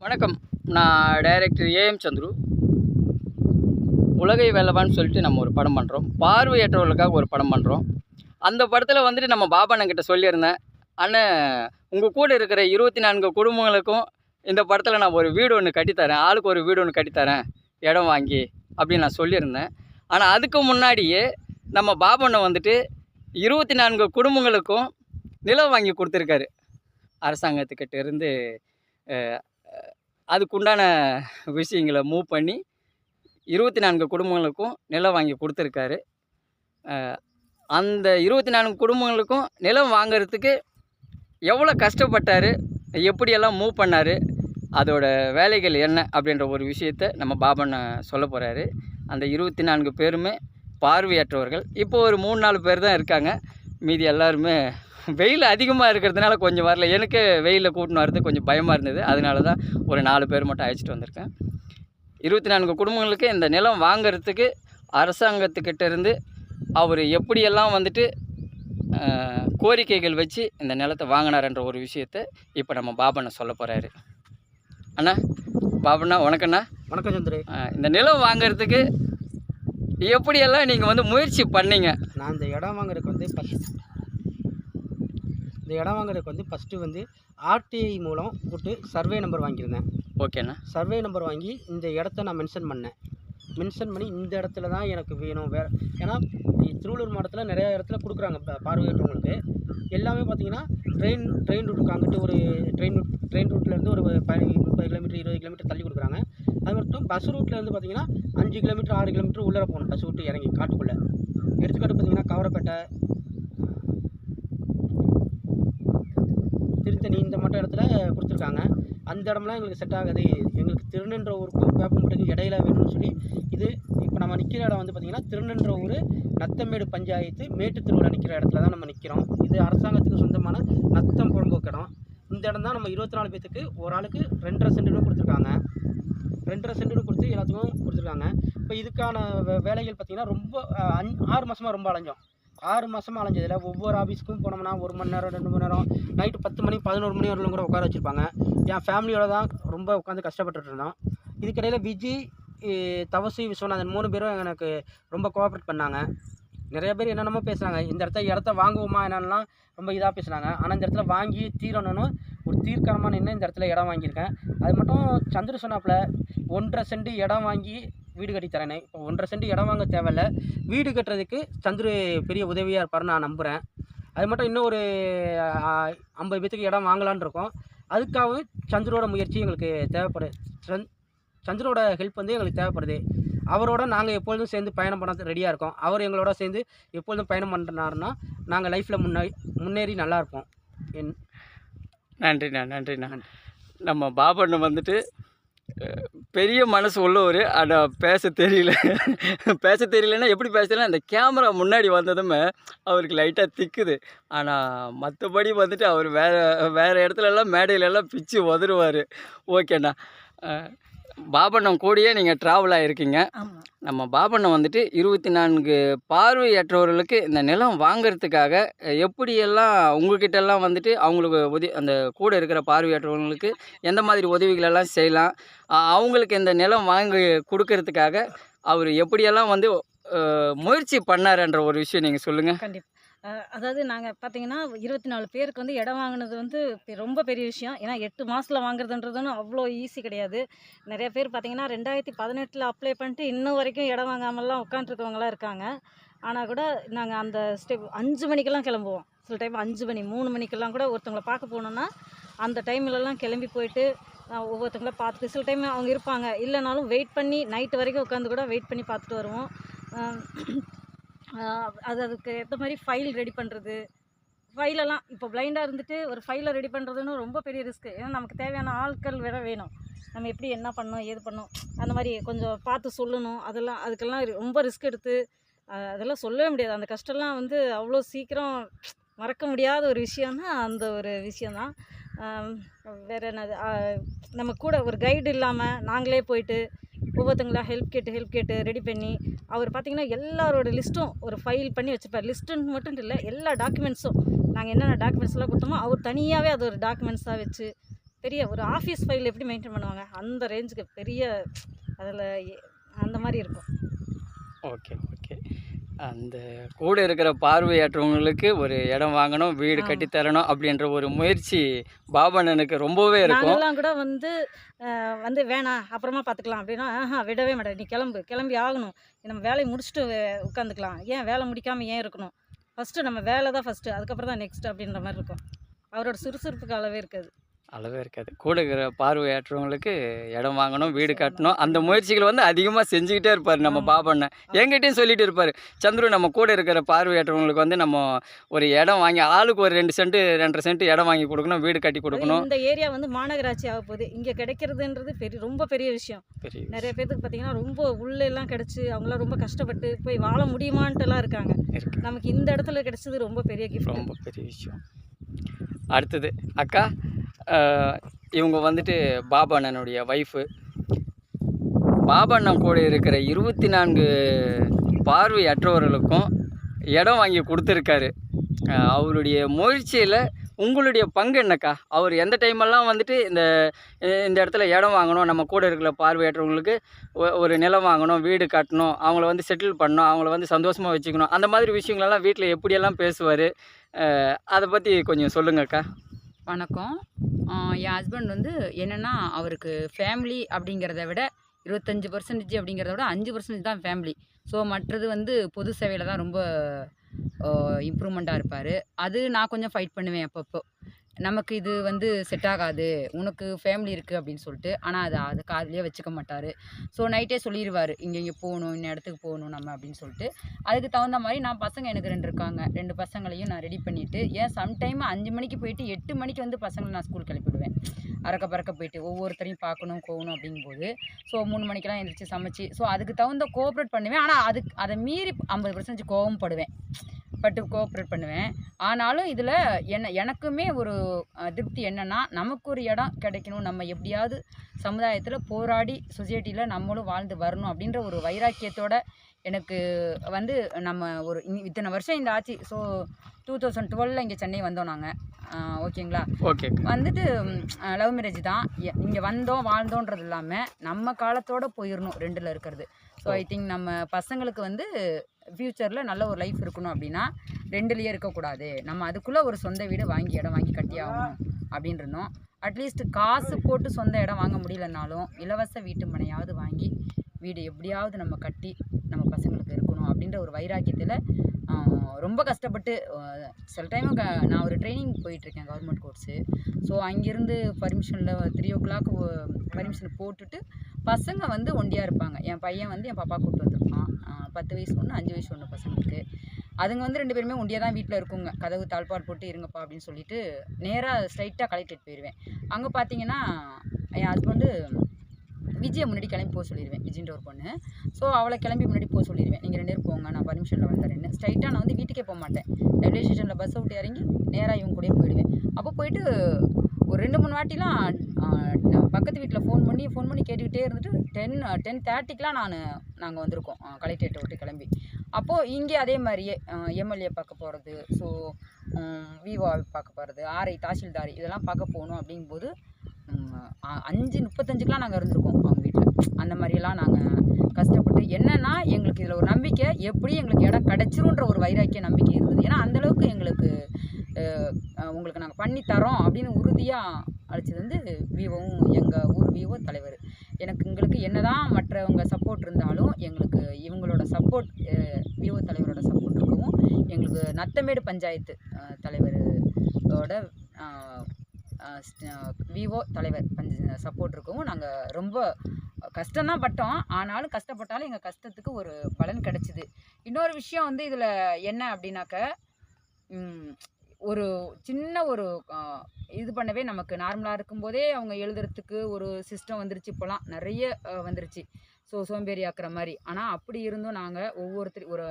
வணக்கம். நான் director AM Chandru. உலகை வெல்லவான்னு சொல்லிட்டு நம்ம ஒரு படம் பண்ணுறோம். பார்வையற்றவர்களுக்காக ஒரு படம் பண்ணுறோம். அந்த படத்தில் வந்துட்டு நம்ம பாபா அண்ணன்கிட்ட சொல்லியிருந்தேன், அண்ணன் உங்கள் கூட இருக்கிற 24 குடும்பங்களுக்கும் இந்த படத்தில் நான் ஒரு வீடு ஒன்று கட்டித்தரேன், ஆளுக்கு ஒரு வீடு ஒன்று கட்டித்தரேன் இடம் வாங்கி அப்படின்னு நான் சொல்லியிருந்தேன். ஆனால் அதுக்கு முன்னாடியே நம்ம பாபா அண்ணன் வந்துட்டு 24 குடும்பங்களுக்கும் நிலம் வாங்கி கொடுத்துருக்காரு. அரசாங்கத்துக்கிட்ட இருந்து அதுக்குண்டான விஷயங்களை மூவ் பண்ணி 24 குடும்பங்களுக்கும் நிலம் வாங்கி கொடுத்துருக்காரு. அந்த 24 குடும்பங்களுக்கும் நிலம் வாங்கிறதுக்கு எவ்வளோ கஷ்டப்பட்டார், எப்படியெல்லாம் மூவ் பண்ணார், அதோட வேலைகள் என்ன அப்படின்ற ஒரு விஷயத்தை நம்ம பாபண்ண சொல்ல போகிறாரு. அந்த 24 பேருமே பார்வையற்றவர்கள். இப்போ ஒரு 3-4 பேர் தான் இருக்காங்க. மீதி எல்லாருமே வெயில் அதிகமாக இருக்கிறதுனால கொஞ்சம் வரல. எனக்கு வெயிலில் கூட்டின்னு வரது கொஞ்சம் பயமாக இருந்தது. அதனால தான் ஒரு 4 பேர் மட்டும் அழைச்சிட்டு வந்திருக்கேன். 24 குடும்பங்களுக்கு இந்த நிலம் வாங்கிறதுக்கு அரசாங்கத்துக்கிட்ட இருந்து அவர் எப்படியெல்லாம் வந்துட்டு கோரிக்கைகள் வச்சு இந்த நிலத்தை வாங்கினார்ன்ற ஒரு விஷயத்தை இப்போ நம்ம பாபண்ணா சொல்ல போகிறாரு. அண்ணா, பாபண்ணா வணக்கண்ணா. வணக்கம் சந்திரு. இந்த நிலம் வாங்கிறதுக்கு எப்படியெல்லாம் நீங்கள் வந்து முயற்சி பண்ணீங்க? நான் இந்த இடம் வாங்குறதுக்கு வந்து ஃபஸ்ட்டு வந்து ஆர்டிஐ மூலம் போட்டு சர்வே நம்பர் வாங்கியிருந்தேன். ஓகேண்ணா. சர்வே நம்பர் வாங்கி இந்த இடத்த நான் மென்ஷன் பண்ணி இந்த இடத்துல தான் எனக்கு வேணும். ஏன்னா திருவள்ளூர் மாவட்டத்தில் நிறையா இடத்துல கொடுக்குறாங்க பார்வையற்றவங்களுக்கு. எல்லாமே பார்த்தீங்கன்னா ட்ரெயின் ரூட்டுக்கு அங்கிட்டு ஒரு ட்ரெயின் ரூட்லேருந்து ஒரு 30 கிலோமீட்டர் 20 கிலோமீட்டர் தள்ளி கொடுக்குறாங்க. அது மட்டும் பஸ் ரூட்லேருந்து பார்த்தீங்கன்னா 5 கிலோமீட்டர் 6 கிலோமீட்டர் உள்ளே போகணும். பஸ் விட்டு இறங்கி காட்டுக்குள்ளே. எடுத்துக்காட்டு பார்த்தீங்கன்னா கவரப்பேட்டை, திருத்தணி இந்த மட்டும் இடத்துல கொடுத்துருக்காங்க. அந்த இடம்லாம் எங்களுக்கு செட் ஆகாது. எங்களுக்கு திருநென்ற ஊருக்கும் வேப்பம்பட்டுக்கு இடையில வேணும்னு சொல்லி இது இப்போ நம்ம நிற்கிற இடம் வந்து பார்த்திங்கன்னா திருநென்ற ஊர் நத்தமேடு பஞ்சாயத்து மேட்டுத்திருவிழா நிற்கிற இடத்துல தான் நம்ம நிற்கிறோம். இது அரசாங்கத்துக்கு சொந்தமான நத்தம் புறம்போக்கு இடம். இந்த இடம் தான் நம்ம 24 பேத்துக்கு ஒரு ஆளுக்கு 2.5 சென்ட்டுன்னு கொடுத்துருக்காங்க. 2.5 சென்ட்டுன்னு கொடுத்து எல்லாத்துக்கும் கொடுத்துருக்காங்க. இப்போ இதுக்கான வேலைகள் பார்த்திங்கன்னா ரொம்ப 6 மாதமாக ரொம்ப அலைஞ்சோம். 6 மாதமாக அலைஞ்சதில் ஒவ்வொரு ஆஃபீஸுக்கும் போனோம்னா 1 மணி நேரம் 2 மணி நேரம், நைட்டு 10 மணி 11 மணி வரலும் கூட உட்கார வச்சுருப்பாங்க. என் ஃபேமிலியோட தான் ரொம்ப உட்காந்து கஷ்டப்பட்டுட்டு இருந்தோம். இதுக்கிடையில் விஜி, தவசி, விஸ்வநாதன் 3 பேரும் எனக்கு ரொம்ப கோஆப்ரேட் பண்ணாங்க. நிறைய பேர் என்னென்னமோ பேசுனாங்க. இந்த இடத்த வாங்குவோமா என்னென்னலாம் ரொம்ப இதாக பேசுனாங்க. ஆனால் இந்த இடத்துல வாங்கி தீரணும்னு ஒரு தீர்க்கமாக நின்று இந்த இடத்துல இடம் வாங்கியிருக்கேன். அது மட்டும் சந்திர சொன்னாப்பில் 1.5 சென்ட் இடம் வாங்கி வீடு கட்டி தரேனே. இப்போ 1.5 சென்ட் இடம் வாங்க தேவையில்ல, வீடு கட்டுறதுக்கு சந்துரு பெரிய உதவியாக இருப்பார்னு நான் நம்புகிறேன். அது மட்டும் இன்னும் ஒரு 50 பேத்துக்கு இடம் வாங்கலான் இருக்கோம். அதுக்காகவும் சந்துரோட முயற்சி எங்களுக்கு தேவைப்படுது. சந்துரோட ஹெல்ப் வந்து எங்களுக்கு தேவைப்படுது. அவரோட நாங்கள் எப்பொழுதும் சேர்ந்து பயணம் பண்ண ரெடியாக இருக்கோம். அவர் எங்களோட சேர்ந்து எப்பொழுதும் பயணம் பண்ணுறாருன்னா நாங்கள் லைஃப்பில் முன்னேறி நல்லா இருப்போம். நன்றிண்ணா. நம்ம பாபண்ண வந்துட்டு பெரிய மனசு உள்ளவர். ஆனால் பேச தெரியலன்னா எப்படி பேசலாம், இந்த கேமரா முன்னாடி வந்ததுமே அவருக்கு லைட்டாக திக்குது. ஆனால் மற்றபடி வந்துட்டு அவர் வேறு இடத்துலலாம் மேடையிலெல்லாம் பிச்சு உதறுவார். ஓகேண்ணா. பாபண்ணன் கூடயே நீங்கள் ட்ராவல் ஆகிருக்கீங்க. நம்ம பாபண்ணன் வந்துட்டு 24 பார்வையற்றவர்களுக்கு இந்த நிலம் வாங்கிறதுக்காக எப்படியெல்லாம் உங்கள்கிட்டெல்லாம் வந்துட்டு அவங்களுக்கு அந்த கூட இருக்கிற பார்வையற்றவர்களுக்கு எந்த மாதிரி உதவிகளெல்லாம் செய்யலாம், அவங்களுக்கு இந்த நிலம் வாங்கி கொடுக்கறதுக்காக அவர் எப்படியெல்லாம் வந்து முயற்சி பண்ணாருன்ற ஒரு விஷயம் நீங்கள் சொல்லுங்கள். கண்டிப்பாக. அதாவது நாங்கள் பார்த்தீங்கன்னா 24 பேருக்கு வந்து இடம் வாங்கினது வந்து ரொம்ப பெரிய விஷயம். ஏன்னா 8 மாதத்தில் வாங்குறதுன்றதுன்னு அவ்வளோ ஈஸி கிடையாது. நிறைய பேர் பார்த்தீங்கன்னா 2018 அப்ளை பண்ணிட்டு இன்னும் வரைக்கும் இடம் வாங்காமலாம் உட்காண்ட்ருக்கவங்களாம் இருக்காங்க. ஆனால் கூட நாங்கள் அந்த ஸ்டெப் 5 மணிக்கெல்லாம் கிளம்புவோம். சில டைம் 5 மணி 3 மணிக்கெல்லாம் கூட ஒருத்தவங்களை பார்க்க போனோன்னா அந்த டைம்லலாம் கிளம்பி போயிட்டு ஒவ்வொருத்தவங்கள பார்த்துட்டு, சில டைம் அவங்க இருப்பாங்க, இல்லைனாலும் வெயிட் பண்ணி நைட்டு வரைக்கும் உட்காந்து கூட வெயிட் பண்ணி பார்த்துட்டு வருவோம். அதுக்கு ஏற்ற மாதிரி ஃபைல் ரெடி பண்ணுறது, ஃபைலெல்லாம் இப்போ பிளைண்டாக இருந்துட்டு ஒரு ஃபைலை ரெடி பண்ணுறதுன்னு ரொம்ப பெரிய ரிஸ்க்கு. ஏன்னா நமக்கு தேவையான ஆட்கள் வேணும். நம்ம எப்படி என்ன பண்ணோம் ஏது பண்ணோம் அந்த மாதிரி கொஞ்சம் பார்த்து சொல்லணும். அதுக்கெல்லாம் ரொம்ப ரிஸ்க் எடுத்து அதெல்லாம் சொல்லவே முடியாது. அந்த கஷ்டம்லாம் வந்து அவ்வளோ சீக்கிரம் மறக்க முடியாத ஒரு விஷயம்னா அந்த ஒரு விஷயந்தான். வேறு என்னது, நம்ம கூட ஒரு கைடு இல்லாமல் நாங்களே போயிட்டு ஒவ்வொருத்தங்களா ஹெல்ப் கேட்டு ரெடி பண்ணி அவர் பார்த்திங்கன்னா எல்லாரோட லிஸ்ட்டும் ஒரு ஃபைல் பண்ணி வச்சுருப்பார். லிஸ்ட்டுன்னு மட்டும் இல்லை, எல்லா டாக்குமெண்ட்ஸும் நாங்கள் என்னென்ன டாக்குமெண்ட்ஸ்லாம் கொடுத்தோமோ அவர் தனியாகவே அது ஒரு டாக்குமெண்ட்ஸாக வச்சு பெரிய ஒரு ஆஃபீஸ் ஃபைல் எப்படி மெயின்டைன் பண்ணுவாங்க அந்த ரேஞ்சுக்கு பெரிய அதில் அந்த மாதிரி இருக்கும். Okay okay. அந்த கூட இருக்கிற பார்வையற்றவங்களுக்கு ஒரு இடம் வாங்கணும், வீடு ஆ. கட்டி தரணும் அப்படின்ற ஒரு முயற்சி பாபண்ணனுக்கு ரொம்பவே இருக்கும். நாங்கெல்லாம் கூட வந்து வேணாம் அப்புறமா பார்த்துக்கலாம் அப்படின்னா, விடவே மாட்டேன். நீ கிளம்பி ஆகணும். நம்ம வேலையை முடிச்சுட்டு உட்காந்துக்கலாம். ஏன் வேலை முடிக்காமல் ஏன் இருக்கணும்? ஃபஸ்ட்டு நம்ம வேலை தான் ஃபஸ்ட்டு, அதுக்கப்புறம் தான் நெக்ஸ்ட் அப்படின்ற மாதிரி இருக்கும். அவரோட சுறுசுறுப்புக்கு அளவே இருக்காது. அளவே இருக்காது. கூட இருக்கிற பார்வையற்றவங்களுக்கு இடம் வாங்கணும், வீடு கட்டணும், அந்த முயற்சிகள் வந்து அதிகமாக செஞ்சுக்கிட்டே இருப்பார் நம்ம ஆமா. பாபண்ணன். என்கிட்டயும் சொல்லிட்டு இருப்பார், சந்துரு நம்ம கூட இருக்கிற பார்வையற்றவங்களுக்கு வந்து நம்ம ஒரு இடம் வாங்கி ஆளுக்கு ஒரு 2 சென்ட் 2.5 சென்ட் இடம் வாங்கி கொடுக்கணும், வீடு கட்டி கொடுக்கணும். இந்த ஏரியா வந்து மாநகராட்சி ஆக போகுது. இங்கே கிடைக்கிறதுன்றது ரொம்ப பெரிய விஷயம். பெரிய நிறைய பேத்துக்கு பார்த்தீங்கன்னா ரொம்ப உள்ளெல்லாம் கிடச்சி அவங்களாம் ரொம்ப கஷ்டப்பட்டு போய் வாழ முடியுமான்ட்டுலாம் இருக்காங்க. இருக்கு. நமக்கு இந்த இடத்துல கிடைச்சது ரொம்ப பெரிய கிஃப்ட். ரொம்ப பெரிய விஷயம். அடுத்தது அக்கா, இவங்க வந்துட்டு பாபண்ணனுடைய ஒய்ஃபு. பாபண்ணன் கூட இருக்கிற 24 பார்வையற்றவர்களுக்கும் இடம் வாங்கி கொடுத்துருக்காரு. அவருடைய முயற்சியில் உங்களுடைய பங்கு என்னக்கா? அவர் எந்த டைமெல்லாம் வந்துட்டு இந்த இடத்துல இடம் வாங்கணும், நம்ம கூட இருக்கிற பார்வையற்றவங்களுக்கு ஒரு நிலம் வாங்கணும், வீடு கட்டணும், அவங்கள வந்து செட்டில் பண்ணணும், அவங்கள வந்து சந்தோஷமாக வச்சுக்கணும், அந்த மாதிரி விஷயங்களெல்லாம் வீட்டில் எப்படியெல்லாம் பேசுவார், அதை பற்றி கொஞ்சம் சொல்லுங்கக்கா. வணக்கம். என் ஹஸ்பண்ட் வந்து என்னென்னா, அவருக்கு ஃபேமிலி அப்படிங்கிறத விட 25% அப்படிங்கிறத விட 5% தான் ஃபேமிலி. ஸோ மற்றது வந்து பொது சேவையில் தான் ரொம்ப இம்ப்ரூவ்மெண்ட்டாக இருப்பார். அது நான் கொஞ்சம் ஃபைட் பண்ணுவேன் அப்பப்போ. நமக்கு இது வந்து செட் ஆகாது, உனக்கு ஃபேமிலி இருக்குது அப்படின்னு சொல்லிட்டு. ஆனால் அது காதுலேயே வச்சுக்க மாட்டார். ஸோ நைட்டே சொல்லிடுவார், இங்கே போகணும், இந்த இடத்துக்கு போகணும் நம்ம அப்படின்னு சொல்லிட்டு. அதுக்கு தகுந்த மாதிரி நான் எனக்கு 2 இருக்காங்க. 2 பசங்களையும் நான் ரெடி பண்ணிவிட்டு, ஏன் சம்டைம் 5 மணிக்கு போயிட்டு 8 மணிக்கு வந்து பசங்களை நான் ஸ்கூல் கிளப்பிவிடுவேன். அறக்க பறக்க போயிட்டு ஒவ்வொருத்தரையும் பார்க்கணும் போகணும் அப்படிங்கும்போது. ஸோ 3 மணிக்கெல்லாம் எழுந்திரிச்சு சமைச்சு, ஸோ அதுக்கு தகுந்த கோஆப்ரேட் பண்ணுவேன். ஆனால் அதை மீறி 50% கோவப்படுவேன், கோஆப்ரேட் பண்ணுவேன். ஆனாலும் இதில் எனக்குமே ஒரு திருப்தி என்னென்னா, நமக்கு ஒரு இடம் கிடைக்கணும், நம்ம எப்படியாவது சமுதாயத்தில் போராடி சொசைட்டியில் நம்மளும் வாழ்ந்து வரணும் அப்படின்ற ஒரு வைராக்கியத்தோட எனக்கு வந்து நம்ம ஒரு இத்தனை வருஷம் இந்த ஆச்சு. ஸோ 2012 இங்கே சென்னை வந்தோம் நாங்கள். ஓகேங்களா? ஓகே. வந்துட்டு லவ் மேரேஜ் தான். இங்கே வந்தோம் வாழ்ந்தோன்றது இல்லாமல் நம்ம காலத்தோடு போயிடணும் 2ல் இருக்கிறது. ஸோ ஐ திங்க் நம்ம பசங்களுக்கு வந்து ஃப்யூச்சரில் நல்ல ஒரு லைஃப் இருக்கணும் அப்படின்னா 2லேயே இருக்கக்கூடாது. நம்ம அதுக்குள்ளே ஒரு சொந்த வீடு வாங்கி இடம் வாங்கி கட்டி ஆகணும் அப்படின்னு இருந்தோம். அட்லீஸ்ட் காசு போட்டு சொந்த இடம் வாங்க முடியலனாலும் இலவச வீட்டு மனையாவது வாங்கி வீடு எப்படியாவது நம்ம கட்டி நம்ம பசங்களுக்கு இருக்கணும் அப்படின்ற ஒரு வைராக்கியத்தில் ரொம்ப கஷ்டப்பட்டு சில டைமு நான் ஒரு ட்ரைனிங் போயிட்டுருக்கேன், கவர்மெண்ட் கோர்ஸு. ஸோ அங்கேருந்து பர்மிஷனில் 3 o'clock பர்மிஷன் போட்டுட்டு பசங்க வந்து ஒண்டியாக இருப்பாங்க. என் பையன் வந்து என் பாப்பா கூப்பிட்டு வந்திருப்பான். 10 வயசு ஒன்று 5 வயசு ஒன்று பசங்களுக்கு. அதுங்க வந்து 2 பேருமே ஒண்டியாக தான் வீட்டில் இருக்குங்க. கதவு தாழ்பால் போட்டு இருங்கப்பா அப்படின்னு சொல்லிட்டு நேராக ஸ்ட்ரைட்டாக கலெக்டரேட் போயிடுவேன். அங்கே பார்த்தீங்கன்னா என் ஹஸ்பண்டு விஜயை முன்னாடி கிளம்பி போக சொல்லிடுவேன். விஜின்ற ஒரு பொண்ணு. ஸோ அவளை கிளம்பி முன்னாடி போக சொல்லிடுவேன், நீங்கள் 2 பேரும் போங்க, நான் பர்மிஷனில் வந்துடுறேன்னு. ஸ்ட்ரைட்டாக நான் வந்து வீட்டுக்கே போக மாட்டேன். ரயில்வே ஸ்டேஷனில் பஸ்ஸை விட்டு இறங்கி நேராக இவங்க கூடயே போயிடுவேன். அப்போ போயிட்டு ஒரு 2-3 வாட்டிலாம் பக்கத்து வீட்டில் ஃபோன் பண்ணி கேட்டுக்கிட்டே இருந்துட்டு 10:30க்கெலாம் நாங்கள் வந்திருக்கோம் கலெக்டரேட்டை விட்டு கிளம்பி. அப்போது இங்கே அதே மாதிரியே எம்எல்ஏ பார்க்க போகிறது, ஸோ விஓ பார்க்க போகிறது, ஆர்ஐ தாசில்தார் இதெல்லாம் பார்க்க போகணும் அப்படிங்கும்போது 5:35க்கெலாம் நாங்கள் இருந்திருக்கோம் அவங்க வீட்டில். அந்த மாதிரியெல்லாம் நாங்கள் கஷ்டப்பட்டு என்னென்னா எங்களுக்கு இதில் ஒரு நம்பிக்கை, எப்படி எங்களுக்கு இடம் கிடச்சிருன்ற ஒரு வைராக்கிய நம்பிக்கை இருந்தது. ஏன்னா அந்தளவுக்கு எங்களுக்கு உங்களுக்கு நாங்கள் பண்ணி தரோம் அப்படின்னு உறுதியாக அழைச்சது வந்து விவோவும் எங்கள் ஊர் விவோ தலைவர். எங்களுக்கு என்னதான் மற்றவங்க சப்போர்ட் இருந்தாலும் எங்களுக்கு இவங்களோட சப்போர்ட், விவோ தலைவரோட சப்போர்ட் இருக்கவும், எங்களுக்கு நத்தமேடு பஞ்சாயத்து தலைவரோட விவோ தலைவர் சப்போர்ட் இருக்கவும் நாங்கள் ரொம்ப கஷ்டம்தான் பட்டோம். ஆனாலும் கஷ்டப்பட்டாலும் எங்கள் கஷ்டத்துக்கு ஒரு பலன் கிடச்சிது. இன்னொரு விஷயம் வந்து இதில் என்ன அப்படின்னாக்க, ஒரு சின்ன ஒரு இது பண்ணவே நமக்கு நார்மலாக இருக்கும்போதே அவங்க எழுதுறதுக்கு ஒரு சிஸ்டம் வந்துருச்சு. இப்போலாம் நிறைய வந்துருச்சு. ஸோ சோம்பேறி ஆக்குற மாதிரி. ஆனால் அப்படி இருந்தும் நாங்கள் ஒவ்வொருத்தர் ஒரு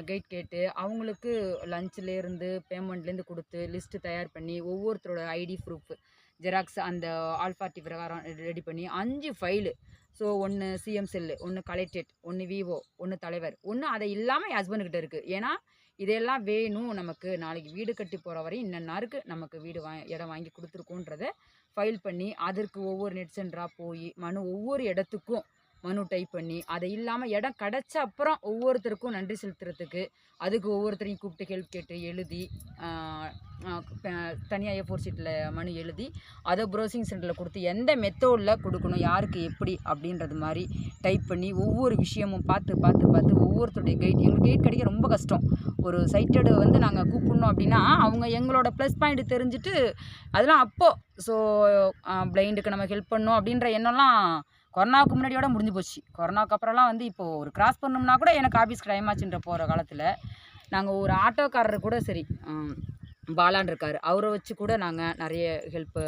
கைட் கேட்டு அவங்களுக்கு லஞ்சிலேருந்து பேமெண்ட்லேருந்து கொடுத்து லிஸ்ட்டு தயார் பண்ணி ஒவ்வொருத்தரோட ஐடி ப்ரூஃப் ஜெராக்ஸ் அந்த ஆல்ஃபார்ட்டி பிரகாரம் ரெடி பண்ணி 5 file. So 1 CM cell, 1 collectorate, 1 Vivo, 1 தலைவர், 1 அதை இல்லாமல் என் ஹஸ்பண்டுக்கிட்ட இருக்குது. ஏன்னா இதெல்லாம் வேணும் நமக்கு, நாளைக்கு வீடு கட்டி போகிற வரையும் இன்னன்னாருக்கு நமக்கு இடம் வாங்கி கொடுத்துருக்கோன்றத ஃபைல் பண்ணி அதற்கு ஒவ்வொரு நெட் சென்டராக போய் ஒவ்வொரு இடத்துக்கும் மனு டைப் பண்ணி, அதை இல்லாமல் இடம் கிடச்ச அப்புறம் ஒவ்வொருத்தருக்கும் நன்றி செலுத்துறதுக்கு அதுக்கு ஒவ்வொருத்தரையும் கூப்பிட்டு ஹெல்ப் கேட்டு எழுதி தனியாக A4 ஷீட்டில் மனு எழுதி அதை ப்ரௌசிங் சென்டரில் கொடுத்து எந்த மெத்தோடில் கொடுக்கணும், யாருக்கு எப்படி அப்படின்றது மாதிரி டைப் பண்ணி ஒவ்வொரு விஷயமும் பார்த்து பார்த்து பார்த்து ஒவ்வொருத்தருடைய எங்களுக்கு கைட் கிடைக்க ரொம்ப கஷ்டம். ஒரு சைட்டடு வந்து நாங்கள் கூப்பிடணும் அப்படின்னா அவங்க எங்களோட ப்ளஸ் பாயிண்ட் தெரிஞ்சுட்டு அதெல்லாம் அப்போது ஸோ பிளைண்டுக்கு நம்ம ஹெல்ப் பண்ணணும் அப்படின்ற எண்ணம்லாம் கொரோனாவுக்கு முன்னாடியோட முடிஞ்சு போச்சு. கொரோனாவுக்கு அப்புறம்லாம் வந்து இப்போது ஒரு கிராஸ் பண்ணோம்னா கூட எனக்கு ஆஃபீஸ்க்கு டைம் ஆச்சுன்ற போகிற காலத்தில் நாங்கள் ஒரு ஆட்டோக்காரர் கூட சரி பாலான் இருக்கார், அவரை வச்சு கூட நாங்கள் நிறைய ஹெல்ப்பு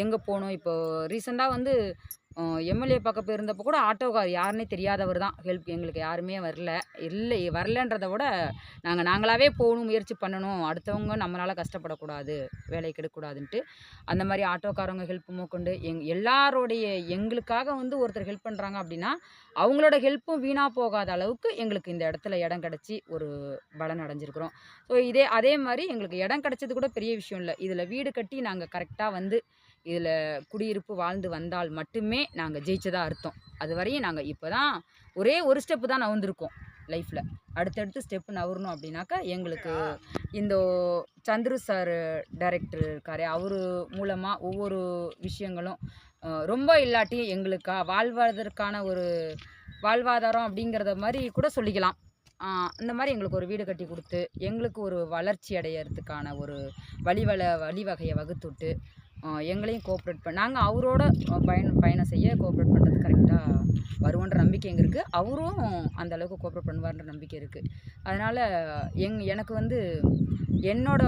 எங்கே போகணும். இப்போது ரீசெண்டாக வந்து எம்எல்ஏ பார்க்க போயிருந்தப்போ கூட ஆட்டோக்கார் யாருன்னே தெரியாதவர் தான் ஹெல்ப், எங்களுக்கு யாருமே வரலன்றதை விட நாங்களாகவே போகணும், முயற்சி பண்ணணும், அடுத்தவங்க நம்மளால் கஷ்டப்படக்கூடாது, வேலைக்கு எடுக்கக்கூடாதுன்ட்டு அந்த மாதிரி ஆட்டோக்காரங்க ஹெல்ப்பும் கொண்டு எல்லாரோடைய எங்களுக்காக வந்து ஒருத்தர் ஹெல்ப் பண்ணுறாங்க அப்படின்னா அவங்களோட ஹெல்ப்பும் வீணாக போகாத அளவுக்கு எங்களுக்கு இந்த இடத்துல இடம் கிடச்சி ஒரு பலன் அடைஞ்சிருக்கிறோம். ஸோ அதே மாதிரி எங்களுக்கு இடம் கிடச்சது கூட பெரிய விஷயம் இல்லை. இதில் வீடு கட்டி நாங்கள் கரெக்டாக வந்து இதில் குடியிருப்பு வாழ்ந்து வந்தால் மட்டுமே நாங்கள் ஜெயிச்சதாக அர்த்தம். அது வரையும் நாங்கள் இப்போ தான் ஒரே ஒரு ஸ்டெப்பு தான் நகர்ந்துருக்கோம் லைஃப்பில். அடுத்தடுத்து ஸ்டெப்பு நகரணும் அப்படின்னாக்கா எங்களுக்கு இந்த சந்துரு சார் டைரக்டர் இருக்கார், அவர் மூலமாக ஒவ்வொரு விஷயங்களும் ரொம்ப இல்லாட்டி எங்களுக்கு வாழ்வதற்கான ஒரு வாழ்வாதாரம் அப்படிங்கிறத மாதிரி கூட சொல்லிக்கலாம். இந்த மாதிரி எங்களுக்கு ஒரு வீடு கட்டி கொடுத்து எங்களுக்கு ஒரு வளர்ச்சி அடையிறதுக்கான ஒரு வழிவகையை வகுத்துட்டு எங்களையும் கோஆப்ரேட் நாங்கள் அவரோட பயணம் செய்ய கோஆப்ரேட் பண்ணுறது கரெக்டாக வருவோன்ற நம்பிக்கை எங்கே இருக்குது. அவரும் அந்த அளவுக்கு கோஆப்ரேட் பண்ணுவார்ன்ற நம்பிக்கை இருக்குது. அதனால் எனக்கு வந்து என்னோட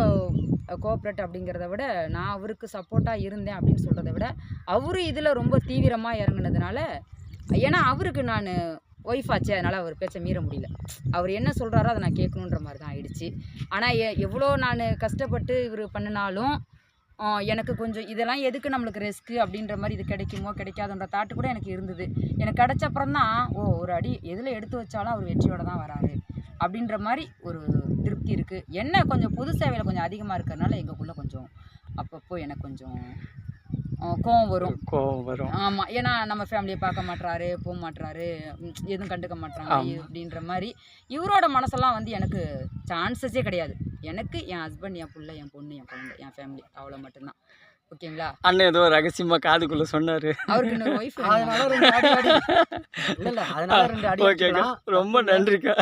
கோஆப்ரேட் அப்படிங்கிறத விட நான் அவருக்கு சப்போர்ட்டாக இருந்தேன் அப்படின்னு சொல்கிறத விட அவர் இதில் ரொம்ப தீவிரமாக இறங்குனதுனால, ஏன்னா அவருக்கு நான் ஒய்ஃப் ஆச்சு, அதனால் அவர் பேச்சை மீற முடியல. அவர் என்ன சொல்கிறாரோ அதை நான் கேட்கணுன்ற மாதிரி தான் ஆயிடுச்சு. ஆனால் எவ்வளோ நான் கஷ்டப்பட்டு இவர் பண்ணினாலும் எனக்கு கொஞ்சம் இதெல்லாம் எதுக்கு நம்மளுக்கு ரிஸ்க்கு அப்படின்ற மாதிரி இது கிடைக்குமோ கிடைக்காதுன்ற தாட்டு கூட எனக்கு இருந்தது. எனக்கு கிடச்சப்புறம் தான் ஒரு அடி எதில் எடுத்து வச்சாலும் அவர் வெற்றியோடு தான் வராரு அப்படின்ற மாதிரி ஒரு திருப்தி இருக்குது. என்ன கொஞ்சம் பொது சேவையில் கொஞ்சம் அதிகமாக இருக்கிறதுனால எங்களுக்குள்ளே கொஞ்சம் அப்பப்போ எனக்கு கொஞ்சம் கோவம் வரும். ஆமாம், ஏன்னா நம்ம ஃபேமிலியை பார்க்க மாட்டுறாரு, போக மாட்டுறாரு, எதுவும் கண்டுக்க மாட்டுறாங்க அப்படின்ற மாதிரி இவரோட மனசெல்லாம் வந்து எனக்கு சான்சஸே கிடையாது. எனக்கு என் ஹஸ்பண்ட், என் பிள்ளை, என் பொண்ணு, என் குழந்தை, என் ஃபேமிலி, அவ்வளோ மட்டும்தான். ஓகேங்களா? அண்ணன் ஏதோ ரகசியமா காதுக்குள்ள சொன்னாரு, அவருக்கு இன்னொரு ஒய்ஃப். ஓகேக்கா, ரொம்ப நன்றிக்கா.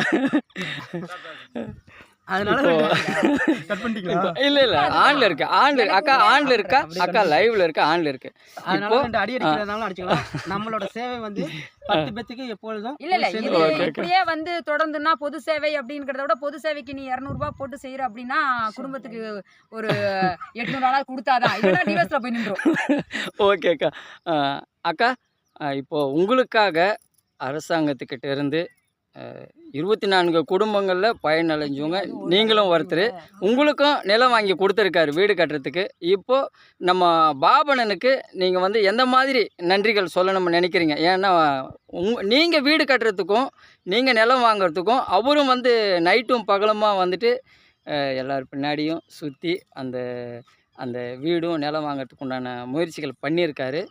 இல்ல ஆன்ல இருக்கு, அக்கா ஆன்ல இருக்கா, அக்கா லைவ்ல இருக்கா, ஆன்ல இருக்கு. அதனால ரெண்டு அடி அடிக்கிறதுனால அடிச்சுக்கலாம். நம்மளோட சேவை வந்து 10 பேத்துக்கு எப்பொழுதும் இல்ல இப்படியே வந்து தொடர்ந்துன்னா பொது சேவை அப்படிங்கறத விட பொது சேவைக்கு நீ 200 ரூபாய் போட்டு செய்யற அப்படின்னா குடும்பத்துக்கு ஒரு 800 நாளா கொடுத்தாதான், இல்லைன்னா டிவோர்ஸ்ல போய் நின்றோம். ஓகேக்கா. அக்கா, இப்போ உங்களுக்காக அரசாங்கத்துக்கிட்ட இருந்து 24 குடும்பங்களில் பயனடைஞ்சவங்க நீங்களும் ஒருத்தர், உங்களுக்கும் நிலம் வாங்கி கொடுத்துருக்காரு வீடு கட்டுறதுக்கு. இப்போது நம்ம பாபண்ணனுக்கு நீங்கள் வந்து எந்த மாதிரி நன்றிகள் சொல்லணும்னு நினைக்கிறீங்க? ஏன்னா நீங்கள் வீடு கட்டுறதுக்கும் நீங்கள் நிலம் வாங்குறதுக்கும் அவரும் வந்து நைட்டும் பகலுமாக வந்துட்டு எல்லார் பின்னாடியும் சுற்றி அந்த அந்த வீடும் நிலம் வாங்கிறதுக்கு உண்டான முயற்சிகள் பண்ணியிருக்காரு.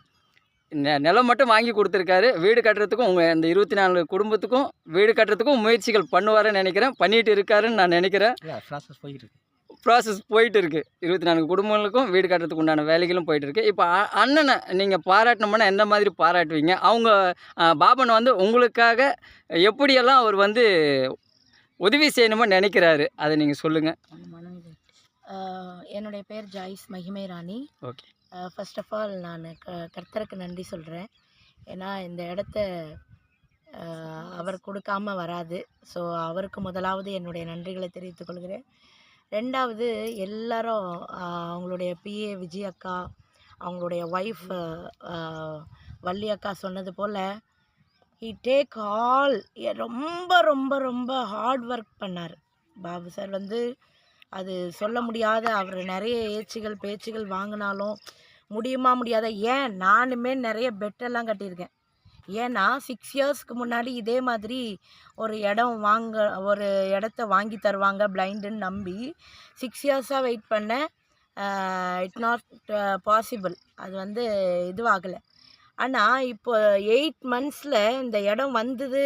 நிலம் மட்டும் வாங்கி கொடுத்துருக்காரு, வீடு கட்டுறதுக்கும் உங்கள் இந்த 24 குடும்பத்துக்கும் வீடு கட்டுறதுக்கும் முயற்சிகள் பண்ணுவாருன்னு நினைக்கிறேன், பண்ணிகிட்டு இருக்காருன்னு நான் நினைக்கிறேன். ப்ராசஸ் போயிட்டு இருக்குது. 24 குடும்பங்களுக்கும் வீடு கட்டுறதுக்கு உண்டான வேலைகளும் போயிட்டுருக்கு. இப்போ அண்ணனை நீங்கள் பாராட்டணும்னா எந்த மாதிரி பாராட்டுவீங்க? அவங்க பாபன் வந்து உங்களுக்காக எப்படியெல்லாம் அவர் வந்து உதவி செய்யணுமோ நினைக்கிறாரு, அதை நீங்கள் சொல்லுங்கள். என்னுடைய பேர் ஜாய்ஸ் மகிமை ராணி. ஓகே, ஃபர்ஸ்ட் ஆஃப் ஆல் நான் கர்த்தருக்கு நன்றி சொல்கிறேன். ஏன்னா இந்த இடத்த அவர் கொடுக்காம வராது. ஸோ அவருக்கு முதலாவது என்னுடைய நன்றிகளை தெரிவித்துக் கொள்கிறேன். ரெண்டாவது, எல்லாரும் அவங்களுடைய பிஏ விஜய் அக்கா, அவங்களுடைய ஒய்ஃப் வள்ளி அக்கா சொன்னது போல் ஹி டேக் ஆல் ரொம்ப ரொம்ப ரொம்ப ஹார்ட் ஒர்க் பண்ணார். பாபு சார் வந்து அது சொல்ல முடியாத, அவர் நிறைய ஏச்சுகள் பேச்சுகள் வாங்கினாலும் முடியாத. ஏன் நானுமே நிறைய பெட்டெல்லாம் கட்டியிருக்கேன். ஏன்னா 6 இயர்ஸ்க்கு முன்னாடி இதே மாதிரி ஒரு இடத்த வாங்கி தருவாங்க பிளைண்டுன்னு நம்பி 6 இயர்ஸாக வெயிட் பண்ணேன். It's not possible. அது வந்து இதுவாகலை. ஆனால் இப்போ 8 மந்த்ஸில் இந்த இடம் வந்தது,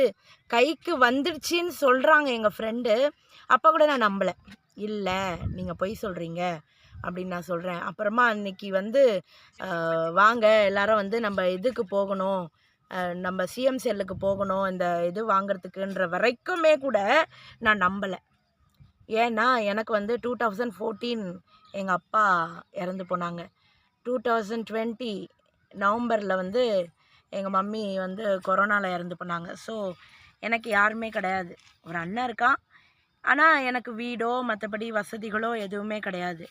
கைக்கு வந்துடுச்சின்னு சொல்கிறாங்க எங்கள் ஃப்ரெண்டு. அப்போ கூட நான் நம்பலை. இல்லை, நீங்கள் பொய் சொல்கிறீங்க அப்படின்னு நான் சொல்கிறேன். அப்புறமா அன்னைக்கு வந்து வாங்க எல்லாரும் வந்து நம்ம இதுக்கு போகணும், நம்ம சிஎம் செல்லுக்கு போகணும் இந்த இது வாங்குறதுக்குன்ற வரைக்குமே கூட நான் நம்பலை. ஏன்னா எனக்கு வந்து 2014 எங்கள் அப்பா இறந்து போனாங்க. 2020 நவம்பரில் வந்து எங்கள் மம்மி வந்து கொரோனாவில் இறந்து போனாங்க. ஸோ எனக்கு யாருமே கிடையாது. ஒரு அண்ணன் இருக்கான், ஆனால் எனக்கு வீடோ மற்றபடி வசதிகளோ எதுவுமே கிடையாது.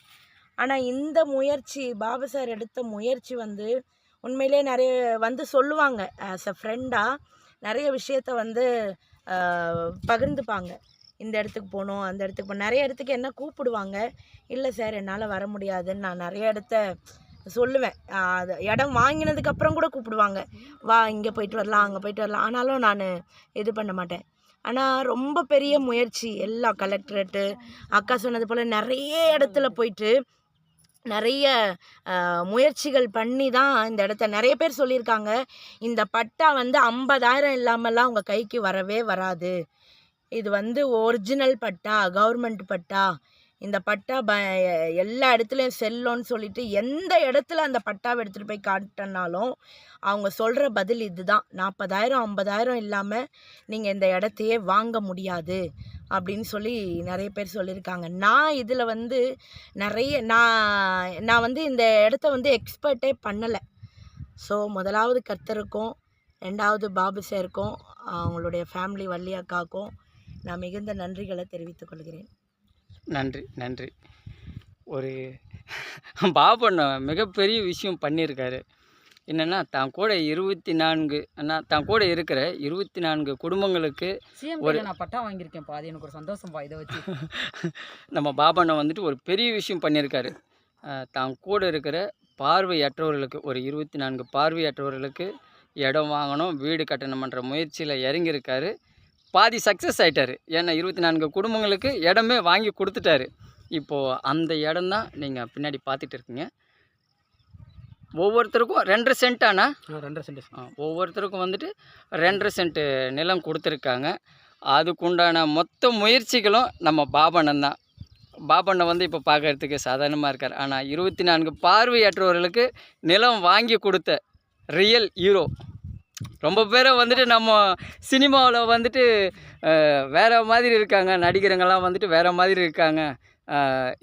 ஆனால் இந்த முயற்சி பாபு சார் எடுத்த முயற்சி வந்து உண்மையிலே நிறைய வந்து சொல்லுவாங்க. ஆஸ் அ ஃப்ரெண்டாக நிறைய விஷயத்த வந்து பகிர்ந்துப்பாங்க. இந்த இடத்துக்கு போகணும், அந்த இடத்துக்கு போகணும். நிறைய இடத்துக்கு என்ன கூப்பிடுவாங்க. இல்லை சார் என்னால் வர முடியாதுன்னு நான் நிறைய இடத்த சொல்லுவேன். அது இடம் வாங்கினதுக்கப்புறம் கூட கூப்பிடுவாங்க, வா இங்கே போயிட்டு வரலாம், அங்கே போயிட்டு வரலாம். ஆனாலும் நான் இது பண்ண மாட்டேன். ஆனால் ரொம்ப பெரிய முயற்சி, எல்லா கலெக்டரேட்டு அக்கா சொன்னது போல் நிறைய இடத்துல போயிட்டு நிறைய முயற்சிகள் பண்ணி தான் இந்த இடத்த நிறைய பேர் சொல்லியிருக்காங்க. இந்த பட்டா வந்து 50,000 இல்லாமல்லாம் உங்கள் கைக்கு வரவே வராது. இது வந்து ஒரிஜினல் பட்டா, கவர்மெண்ட் பட்டா. இந்த பட்டா எல்லா இடத்துலையும் செல்லோன்னு சொல்லிட்டு எந்த இடத்துல அந்த பட்டாவை எடுத்துகிட்டு போய் காட்டினாலும் அவங்க சொல்கிற பதில் இதுதான், 40,000 50,000 இல்லாமல் நீங்கள் இந்த இடத்தையே வாங்க முடியாது அப்படின்னு சொல்லி நிறைய பேர் சொல்லியிருக்காங்க. நான் இதில் வந்து நிறைய நான் வந்து இந்த இடத்த வந்து எக்ஸ்பர்ட்டே பண்ணலை. ஸோ முதலாவது கர்த்தருக்கும், ரெண்டாவது பாபு சாருக்கும், அவங்களுடைய ஃபேமிலி வள்ளி அக்காவுக்கும் நான் மிகுந்த நன்றிகளை தெரிவித்துக் கொள்கிறேன். நன்றி நன்றி. ஒரு பாபு அண்ணா மிகப்பெரிய விஷயம் பண்ணியிருக்காரு. என்னென்னா தான் கூட 24 அண்ணா தான் கூட இருக்கிற 24 குடும்பங்களுக்கு சிஎம் நான் பட்டா வாங்கியிருக்கேன்ப்பா, அது எனக்கு ஒரு சந்தோஷம்ப்பா. இதை வச்சு நம்ம பாபு அண்ணா வந்துட்டு ஒரு பெரிய விஷயம் பண்ணியிருக்காரு. தான் கூட இருக்கிற பார்வையற்றவர்களுக்கு, ஒரு 24 பார்வையற்றவர்களுக்கு இடம் வாங்கணும், வீடு கட்டணுமன்ற முயற்சியில் இறங்கியிருக்காரு. பாதி சக்ஸஸ் ஆகிட்டார். ஏன்னா 24 குடும்பங்களுக்கு இடமே வாங்கி கொடுத்துட்டாரு. இப்போது அந்த இடம் தான் நீங்கள் பின்னாடி பார்த்துட்டு இருக்கீங்க. ஒவ்வொருத்தருக்கும் 2.5 சென்ட். ஆனால் 2.5 சென்ட். ஒவ்வொருத்தருக்கும் வந்துட்டு 2.5 சென்ட் நிலம் கொடுத்துருக்காங்க. அதுக்குண்டான மொத்த முயற்சிகளும் நம்ம பாபு அண்ணன் தான். பாபு அண்ணன் வந்து இப்போ பார்க்குறதுக்கு சாதாரணமாக இருக்கார். ஆனால் 24 பார்வையற்றவர்களுக்கு நிலம் வாங்கி கொடுத்த ரியல் ஹீரோ. ரொம்ப பேரை வந்துட்டு நம்ம சினிமாவில் வந்துட்டு வேறு மாதிரி இருக்காங்க, நடிகருங்கெல்லாம் வந்துட்டு வேறு மாதிரி இருக்காங்க.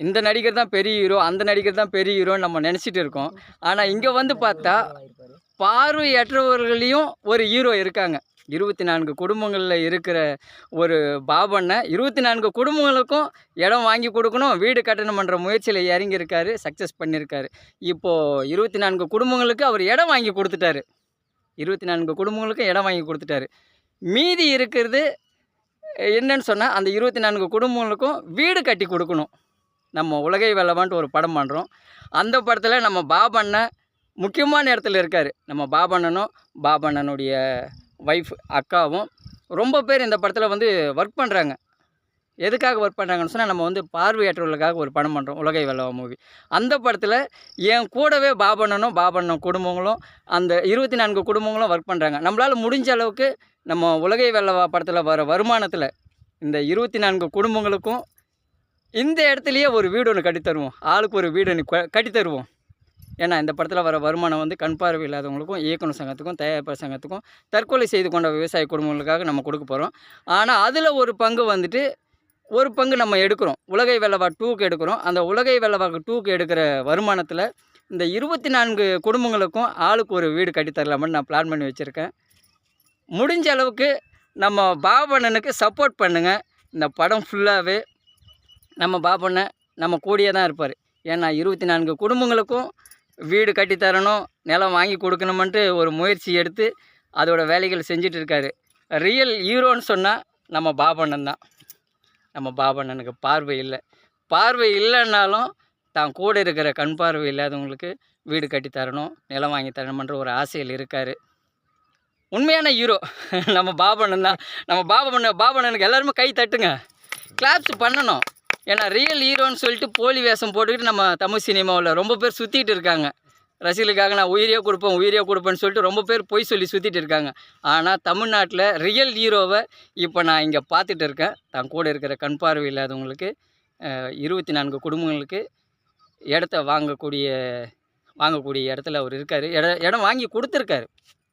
இந்த நடிகர் தான் பெரிய ஹீரோ, அந்த நடிகர் தான் பெரிய ஹீரோன்னு நம்ம நினச்சிட்டு இருக்கோம். ஆனால் இங்கே வந்து பார்த்தா பார்வையற்றவர்களையும் ஒரு ஹீரோ இருக்காங்க. 24 குடும்பங்களில் இருக்கிற ஒரு பாபு அண்ணன் 24 குடும்பங்களுக்கும் இடம் வாங்கி கொடுக்கணும், வீடு கட்டணுமன்ற முயற்சியில் இறங்கியிருக்காரு, சக்ஸஸ் பண்ணியிருக்காரு. இப்போது 24 குடும்பங்களுக்கு அவர் இடம் வாங்கி கொடுத்துட்டாரு. 24 குடும்பங்களுக்கும் இடம் வாங்கி கொடுத்துட்டாரு. மீதி இருக்கிறது என்னன்னு சொன்னால் அந்த 24 குடும்பங்களுக்கும் வீடு கட்டி கொடுக்கணும். நம்ம உலகை வெல்லவான்ட்டு ஒரு படம் பண்ணுறோம். அந்த படத்தில் நம்ம பாபு அண்ணன் முக்கியமான இடத்துல இருக்கார். நம்ம பாபு அண்ணனும் பாபு அண்ணனுடைய ஒய்ஃப் அக்காவும் ரொம்ப பேர் இந்த படத்தில் வந்து ஒர்க் பண்ணுறாங்க. எதுக்காக ஒர்க் பண்ணுறாங்கன்னு சொன்னால், நம்ம வந்து பார்வையற்றவர்களுக்காக ஒரு படம் பண்ணுறோம், உலகை வெல்லவா மூவி. அந்த படத்தில் என் கூடவே பாபு அண்ணனும் பாபு அண்ணன் குடும்பங்களும் அந்த 24 குடும்பங்களும் ஒர்க் பண்ணுறாங்க. நம்மளால் முடிஞ்ச அளவுக்கு நம்ம உலகை வெல்லவா படத்தில் வர வருமானத்தில் இந்த 24 குடும்பங்களுக்கும் இந்த இடத்துலையே ஒரு வீடு ஒன்று கட்டித்தருவோம், ஆளுக்கு ஒரு வீடு ஒன்று கட்டித்தருவோம். ஏன்னா இந்த படத்தில் வர வருமானம் வந்து கண் பார்வை இல்லாதவங்களுக்கும், இயக்குனர் சங்கத்துக்கும், தயாரிப்பாளர் சங்கத்துக்கும், தற்கொலை செய்து கொண்ட விவசாய குடும்பங்களுக்காக நம்ம கொடுக்க போகிறோம். ஆனால் அதில் ஒரு பங்கு வந்துட்டு ஒரு பங்கு நம்ம எடுக்கிறோம், உலகை வெல்லவா 2க்கு எடுக்கிறோம். அந்த உலகை வெல்லவா 2க்கு எடுக்கிற வருமானத்தில் இந்த 24 குடும்பங்களுக்கும் ஆளுக்கு ஒரு வீடு கட்டித்தரலாமன்னு நான் பிளான் பண்ணி வச்சுருக்கேன். முடிஞ்ச அளவுக்கு நம்ம பாபு அண்ணனுக்கு சப்போர்ட் பண்ணுங்கள். இந்த படம் ஃபுல்லாகவே நம்ம பாபு அண்ணன் நம்ம கூடியே தான் இருப்பார். ஏன்னா 24 குடும்பங்களுக்கும் வீடு கட்டித்தரணும், நிலம் வாங்கி கொடுக்கணுமென்ட்டு ஒரு முயற்சி எடுத்து அதோட வேலைகள் செஞ்சுட்டு இருக்காரு. ரியல் ஹீரோன்னு சொன்னால் நம்ம பாபு அண்ணன் தான். நம்ம பாபு அண்ணனுக்கு பார்வை இல்லைன்னாலும் தான் கூட இருக்கிற கண் பார்வை இல்லாதவங்களுக்கு வீடு கட்டித்தரணும், நிலம் வாங்கி தரணுமன்ற ஒரு ஆசையில் இருக்கார். உண்மையான ஹீரோ நம்ம பாபு அண்ணன் தான். நம்ம பாபு அண்ணனுக்கு எல்லாருமே கை தட்டுங்க, கிளாப்ஸ் பண்ணணும். ஏன்னா ரியல் ஹீரோன்னு சொல்லிட்டு போலி வேஷம் போட்டுக்கிட்டு நம்ம தமிழ் சினிமாவில் ரொம்ப பேர் சுற்றிட்டு இருக்காங்க. ரசிகர்களுக்காக நான் உயிரியே கொடுப்பேன்னு சொல்லிட்டு ரொம்ப பேர் பொய் சொல்லி சுற்றிட்டு இருக்காங்க. ஆனால் தமிழ்நாட்டில் ரியல் ஹீரோவை இப்போ நான் இங்கே பார்த்துட்டு இருக்கேன். தான் கூட இருக்கிற கண் பார்வை இல்லாதவங்களுக்கு 24 குடும்பங்களுக்கு இடத்த வாங்கக்கூடிய இடத்துல அவர் இருக்கார். இடம் வாங்கி கொடுத்துருக்காரு.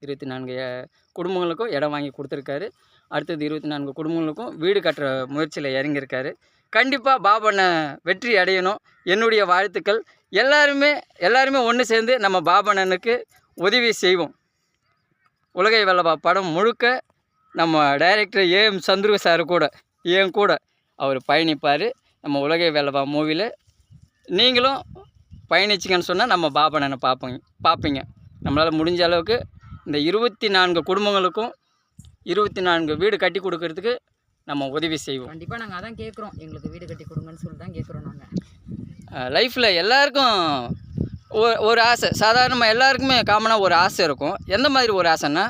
24 குடும்பங்களுக்கும் இடம் வாங்கி கொடுத்துருக்காரு. அடுத்தது 24 குடும்பங்களுக்கும் வீடு கட்டுற முயற்சியில் இறங்கியிருக்காரு. கண்டிப்பாக பாபண்ண வெற்றி அடையணும். என்னுடைய வாழ்த்துக்கள். எல்லாருமே ஒன்று சேர்ந்து நம்ம பாபண்ணனுக்கு உதவி செய்வோம். உலகை வெல்லவா படம் முழுக்க நம்ம டைரக்டர் ஏஎம் சந்துரு சார் கூட என் கூட அவர் பயணிப்பார். நம்ம உலகை வெல்லவா மூவியில் நீங்களும் பயணிச்சிங்கன்னு சொன்னால் நம்ம பாபண்ணனை பார்ப்பீங்க. நம்மளால் முடிஞ்ச அளவுக்கு இந்த 24 குடும்பங்களுக்கும் 24 வீடு கட்டி கொடுக்கறதுக்கு நம்ம உதவி செய்வோம். கண்டிப்பாக நாங்கள் அதான் கேட்குறோம், எங்களுக்கு வீடு கட்டி கொடுங்கன்னு சொல்லி தான் கேட்குறோம். நாங்கள் லைஃப்பில் எல்லாருக்கும் ஒரு ஆசை, சாதாரணமாக எல்லாருக்குமே காமனாக ஒரு ஆசை இருக்கும். எந்த மாதிரி ஒரு ஆசைன்னா,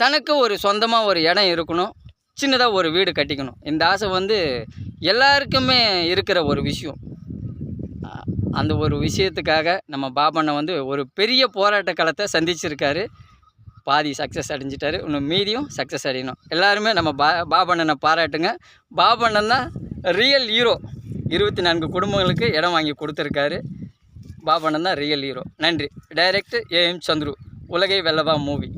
தனக்கு ஒரு சொந்தமாக ஒரு இடம் இருக்கணும், சின்னதாக ஒரு வீடு கட்டிக்கணும். இந்த ஆசை வந்து எல்லாருக்குமே இருக்கிற ஒரு விஷயம். அந்த ஒரு விஷயத்துக்காக நம்ம பாபண்ணை வந்து ஒரு பெரிய போராட்ட களத்தை சந்திச்சிருக்காரு. பாதி சக்ஸஸ் அடைஞ்சிட்டாரு. இன்னும் மீதியும் சக்ஸஸ் அடையணும். எல்லாருமே நம்ம பாபண்ணனை பாராட்டுங்க. பாபண்ணன் தான் ரியல் ஹீரோ. 24 குடும்பங்களுக்கு இடம் வாங்கி கொடுத்துருக்காரு. பாபண்ணன் தான் ரியல் ஹீரோ. நன்றி. டைரக்டர் ஏஎம் சந்துரு, உலகை வெல்லவா மூவி.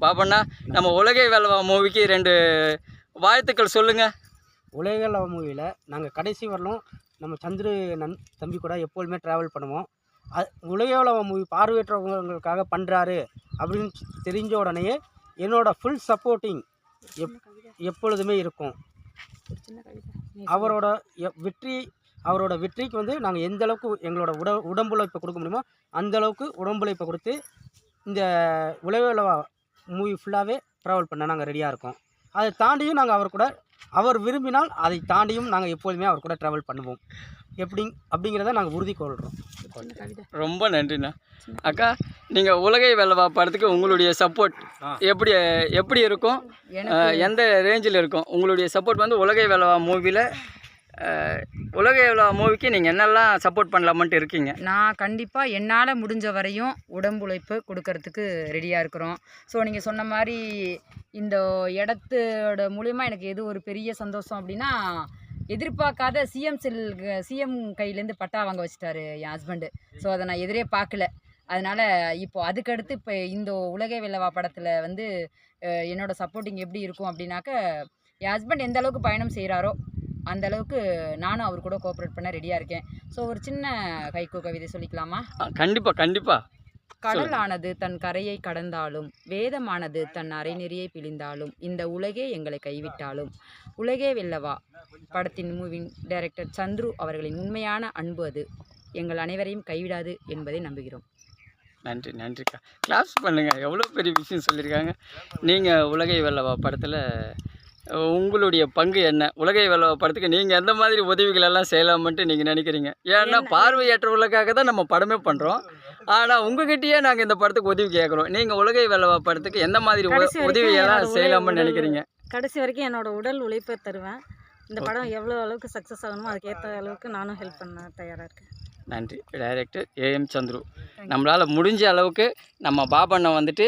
பாபண்ணா, நம்ம உலகை வெல்லவா மூவிக்கு 2 வாழ்த்துக்கள் சொல்லுங்கள். உலகை வெல்லவா மூவியில் நாங்கள் கடைசி வரலும் நம்ம சந்துரு தம்பி கூட எப்பொழுதுமே ட்ராவல் பண்ணுவோம். உலகை வெல்லவா மூவி பார்வையற்றவங்களுக்காக பண்ணுறாரு அப்படின்னு தெரிஞ்ச உடனேயே என்னோடய ஃபுல் சப்போர்ட்டிங் எப்பொழுதுமே இருக்கும். அவரோட வெற்றிக்கு வந்து நாங்கள் எந்த அளவுக்கு எங்களோட உடம்புழைப்பை கொடுக்க முடியுமோ அந்தளவுக்கு உடம்புழைப்பை கொடுத்து இந்த உலகை வெல்லவா மூவி ஃபுல்லாகவே ட்ராவல் பண்ண நாங்கள் ரெடியாக இருக்கோம். அதை தாண்டியும் நாங்கள் அவர் விரும்பினால் அதை தாண்டியும் நாங்கள் எப்போதுமே அவர் கூட ட்ராவல் பண்ணுவோம். அப்படிங்கிறத நாங்கள் உறுதி கொள்கிறோம். ரொம்ப நன்றிண்ணா. அக்கா, நீங்கள் உலகை வெல்லவா படத்துக்கு உங்களுடைய சப்போர்ட் எப்படி இருக்கும், எந்த ரேஞ்சில் இருக்கும்? உங்களுடைய சப்போர்ட் வந்து உலகை வெல்லவா மூவியில் உலகை வெல்லவா மூவிக்கு நீங்கள் என்னெல்லாம் சப்போர்ட் பண்ணலாமான்ட்டு இருக்கீங்க? நான் கண்டிப்பாக என்னால் முடிஞ்ச வரையும் உடம்புழைப்பு கொடுக்கறதுக்கு ரெடியாக இருக்கிறோம். ஸோ நீங்கள் சொன்ன மாதிரி இந்த இடத்தோட மூலிமா எனக்கு எது ஒரு பெரிய சந்தோஷம் அப்படின்னா, எதிர்பார்க்காத சிஎம் கையிலேருந்து பட்டா வாங்க வச்சிட்டாரு என் ஹஸ்பண்டு. ஸோ அதை நான் எதிரே பார்க்கல. அதனால் இப்போது அதுக்கடுத்து இப்போ இந்த உலகை வெல்லவா படத்தில் வந்து என்னோடய சப்போர்ட்டிங் எப்படி இருக்கும் அப்படின்னாக்க, என் ஹஸ்பண்ட் எந்த அளவுக்கு பயணம் செய்கிறாரோ அந்த அளவுக்கு நானும் அவர் கூட கோஆப்ரேட் பண்ண ரெடியாக இருக்கேன். ஸோ ஒரு சின்ன கைக்கூ கவிதை சொல்லிக்கலாமா? கண்டிப்பாக. கடலானது தன் கரையை கடந்தாலும், வேதமானது தன் அரைநெறியை பிழிந்தாலும், இந்த உலகே எங்களை கைவிட்டாலும், உலகே வெல்லவா படத்தின் மூவின் டைரக்டர் சந்துரு அவர்களின் உண்மையான அன்பு அது எங்கள் அனைவரையும் கைவிடாது என்பதை நம்புகிறோம். நன்றிக்கா. கிளாப்ஸ் பண்ணுங்கள். எவ்வளோ பெரிய விஷயம் சொல்லியிருக்காங்க. நீங்கள் உலகை வெல்லவா படத்தில் உங்களுடைய பங்கு என்ன? உலகை வெல்லவா படத்துக்கு நீங்கள் எந்த மாதிரி உதவிகள் எல்லாம் செய்யலாம்ன்ட்டு நீங்கள் நினைக்கிறீங்க? ஏன்னா பார்வையற்றவர்களுக்காக தான் நம்ம படமே பண்ணுறோம். ஆனால் உங்ககிட்டயே நாங்கள் இந்த படத்துக்கு உதவி கேட்குறோம். நீங்கள் உலகை வெல்லவா படத்துக்கு எந்த மாதிரி உதவியெல்லாம் செய்யலாம்னு நினைக்கிறீங்க? கடைசி வரைக்கும் என்னோடய உடல் உழைப்பை தருவேன். இந்த படம் எவ்வளோ அளவுக்கு சக்ஸஸ் ஆகணுமோ அதுக்கேற்ற அளவுக்கு நானும் ஹெல்ப் பண்ண தயாராக இருக்கேன். நன்றி. Director AM Chandru. நம்மளால் முடிஞ்ச அளவுக்கு நம்ம பாபண்ணை வந்துட்டு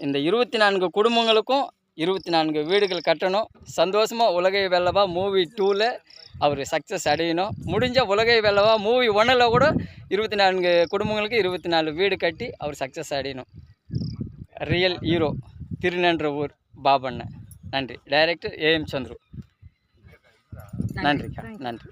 இந்த 24 குடும்பங்களுக்கும் 24 வீடுகள் கட்டணும். சந்தோஷமாக உலகை வெல்லவா மூவி 2ல் அவர் சக்ஸஸ் அடையணும். முடிஞ்ச உலகை வெல்லவா மூவி 1ல் கூட 24 குடும்பங்களுக்கு 24 வீடு கட்டி அவர் சக்ஸஸ் அடையணும். Real hero Thirunindravur Papannan. நன்றி. Director AM Chandru. நன்றிக்கா. நன்றி.